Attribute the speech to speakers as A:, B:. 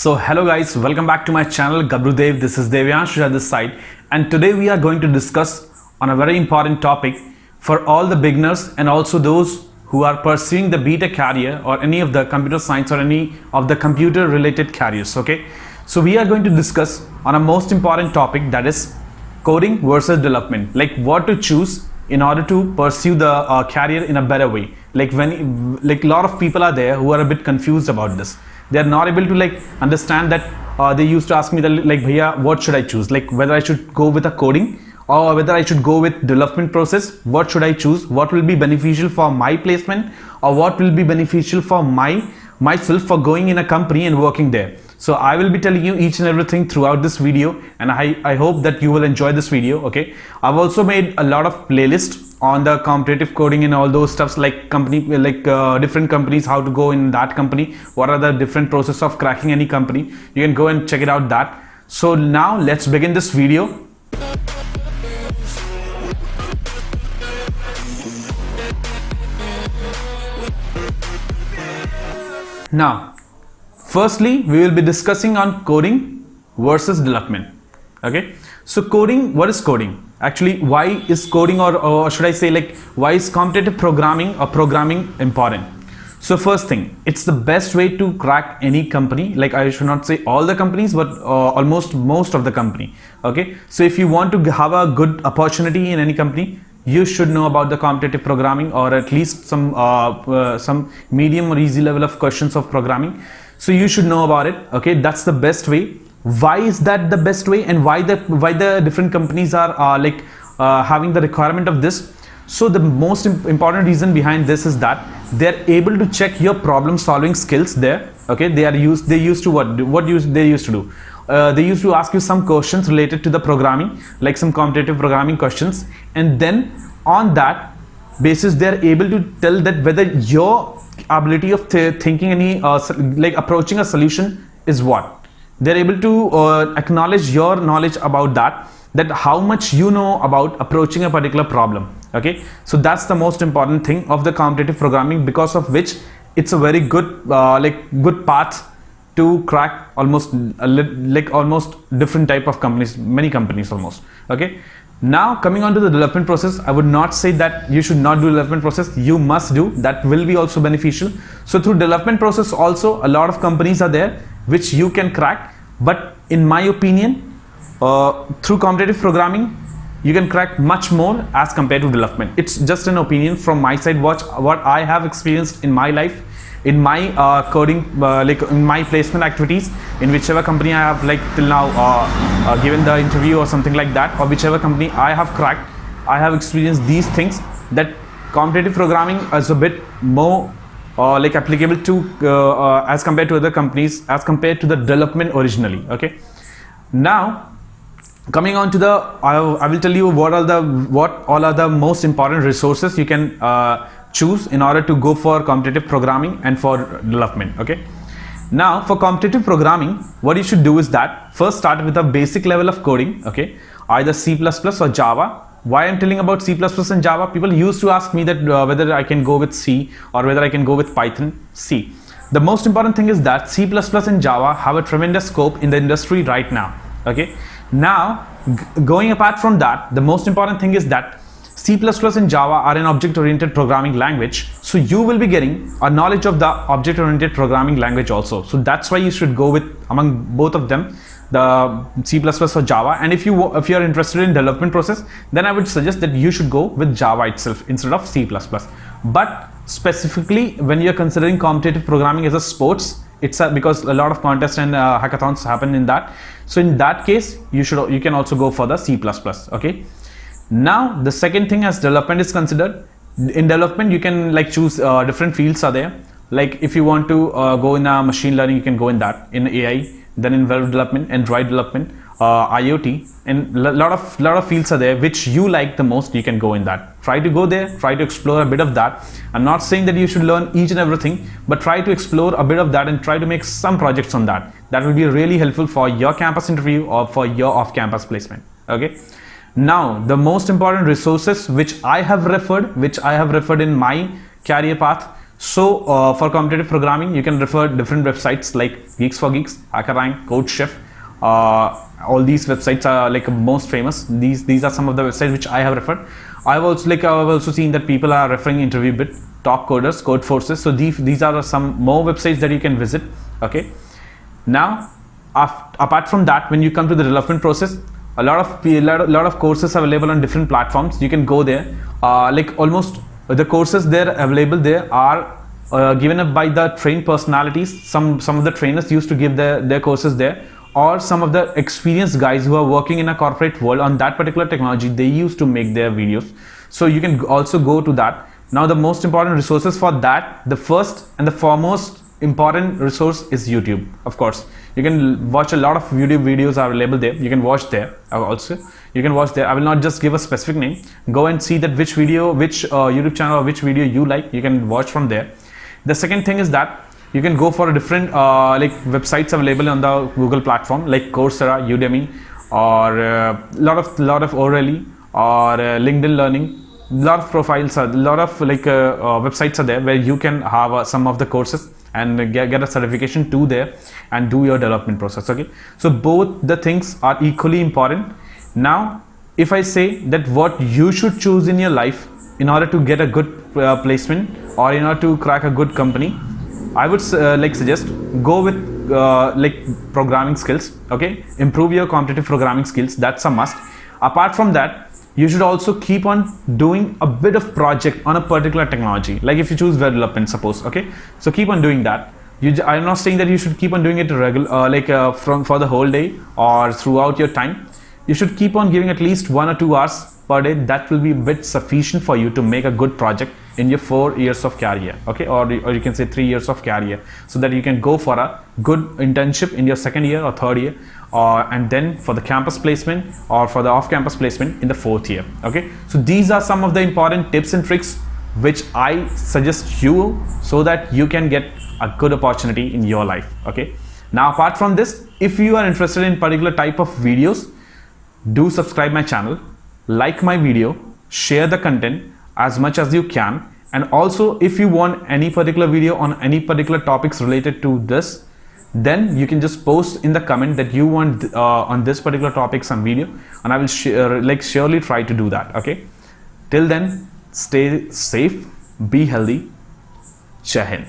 A: So hello guys, welcome back to my channel Gabrudev. This is Devyanshu at this side, and today we are going to discuss on a very important topic for all the beginners and also those who are pursuing the BTech career or any of the computer science or any of the computer related careers. Okay, so we are going to discuss on a most important topic, that is coding versus development, like what to choose in order to pursue the career in a better way. Like a lot of people are there who are a bit confused about this. They are not able to understand that. They used to ask me that, like, bhaiya, what should I choose, like whether I should go with a coding or whether I should go with development process. What should I choose? What will be beneficial for my placement, or what will be beneficial for myself for going in a company and working there? So I will be telling you each and everything throughout this video, and I hope that you will enjoy this video. Okay, I've also made a lot of playlists on the competitive coding and all those stuffs, like different companies, how to go in that company, what are the different process of cracking any company. You can go and check it out that. So now let's begin this video. Now firstly, we will be discussing on coding versus development. Okay, so coding, what is coding? Actually, why is coding, or should I say, like, why is competitive programming or programming important? So first thing, it's the best way to crack any company. Like, I should not say all the companies, but almost most of the company. Okay, so if you want to have a good opportunity in any company, you should know about the competitive programming, or at least some medium or easy level of questions of programming. So you should know about it. Okay, that's the best way. Why is that the best way, and why the different companies are having the requirement of this? So the most important reason behind this is that they're able to check your problem solving skills there. Okay, they used to do. They used to ask you some questions related to the programming, like some competitive programming questions, and then on that basis they're able to tell that whether your ability of thinking any approaching a solution is what. They're able to acknowledge your knowledge about that how much you know about approaching a particular problem. Okay, so that's the most important thing of the competitive programming, because of which it's a very good good path to crack almost different type of companies, many companies almost. Okay, now coming on to the development process, I would not say that you should not do development process. You must do that, will be also beneficial. So through development process also, a lot of companies are there which you can crack, but in my opinion, through competitive programming you can crack much more as compared to development. It's just an opinion from my side, what I have experienced in my life, in my coding, in my placement activities, in whichever company I have till now given the interview or something like that, or whichever company I have cracked, I have experienced these things, that competitive programming is a bit more applicable to as compared to other companies, as compared to the development originally. Okay, now coming on to the I will tell you what all are the most important resources you can choose in order to go for competitive programming and for development. Okay, now for competitive programming, what you should do is that first start with a basic level of coding. Okay, either C++ or Java. Why I'm telling about C++ and Java? People used to ask me that whether I can go with C or whether I can go with Python. C. The most important thing is that C++ and Java have a tremendous scope in the industry right now. Okay, now going apart from that, the most important thing is that C++ and Java are an object-oriented programming language, so you will be getting a knowledge of the object-oriented programming language also. So that's why you should go with among both of them, the C++ or Java. And if you are interested in development process, then I would suggest that you should go with Java itself instead of C++. But specifically when you're considering competitive programming as a sports, it's because a lot of contests and hackathons happen in that. So in that case, you can also go for the C++. Okay. Now the second thing, as development is considered, in development you can choose different fields are there. Like if you want to go in machine learning, you can go in that, in AI, then in web development, Android development, IoT, and lot of fields are there which you like the most. You can go in that. Try to go there, try to explore a bit of that. I'm not saying that you should learn each and everything, but try to explore a bit of that and try to make some projects on that. That will be really helpful for your campus interview or for your off-campus placement. Okay. Now the most important resources which I have referred in my career path. So for competitive programming, you can refer different websites like Geeks for Geeks, HackerRank, CodeChef. All these websites are like most famous. These are some of the websites which I have referred. I've also seen that people are referring InterviewBit, Top Coders, Codeforces. So these are some more websites that you can visit. Okay. Now, apart from that, when you come to the development process, a lot of courses are available on different platforms. You can go there. Like almost the courses there available there are given up by the trained personalities. Some of the trainers used to give their courses there, or some of the experienced guys who are working in a corporate world on that particular technology, they used to make their videos. So you can also go to that. Now the most important resources for that, the first and the foremost important resource is YouTube. Of course, you can watch a lot of YouTube videos are available there. You can watch there also. You can watch there. I will not just give a specific name. Go and see that which video, which YouTube channel or which video you like. You can watch from there. The second thing is that you can go for a different like websites available on the Google platform like Coursera, Udemy, or lot of O'Reilly or LinkedIn Learning. Lot of profiles are, lot of like websites are there where you can have some of the courses and get a certification to there and do your development process. Okay, so both the things are equally important. Now, if I say that what you should choose in your life in order to get a good placement or in order to crack a good company, I would like suggest go with like programming skills. Okay, improve your competitive programming skills. That's a must. Apart from that, you should also keep on doing a bit of project on a particular technology. Like if you choose web development, suppose. Okay, so keep on doing that. I'm not saying that you should keep on doing it regular, for the whole day or throughout your time. You should keep on giving at least 1 or 2 hours per day. That will be a bit sufficient for you to make a good project in your 4 years of career. Okay, or you can say 3 years of career, so that you can go for a good internship in your 2nd year or 3rd year, and then for the campus placement or for the off-campus placement in the 4th year. Okay, so these are some of the important tips and tricks which I suggest you so that you can get a good opportunity in your life. Okay, now apart from this, if you are interested in particular type of videos, do subscribe my channel, like my video, share the content as much as you can, and also if you want any particular video on any particular topics related to this, then you can just post in the comment that you want on this particular topic some video, and I will surely try to do that. Okay, till then, stay safe, be healthy. Jai Hind.